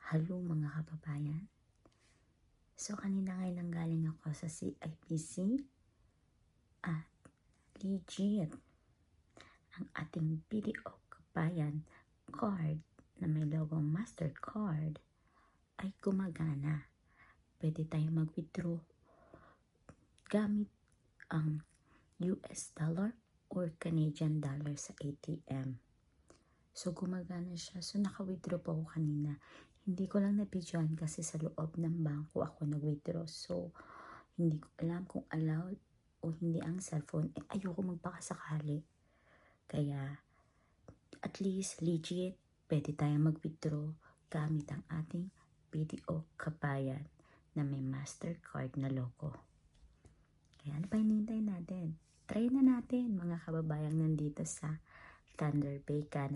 Hello mga kababayan. So kanina ngay nanggaling ako sa CIBC at legit ang ating BDO Kabayan card na may logong Mastercard ay gumagana. Pwede tayong mag-withdraw gamit ang US dollar or Canadian dollar sa ATM. So gumagana siya. So naka-withdraw po ako kanina. Hindi ko lang na-videoan kasi sa loob ng bangko ako nag-withdraw. So hindi ko alam kung allowed o hindi ang cellphone. Ayoko magpakasakali. Kaya at least legit pwede tayong mag-withdraw gamit ang ating BDO Kabayan na may Mastercard na logo. Kaya ano pa hinihintay natin? Try na natin mga kababayang nandito sa Thunder Bay, Canada.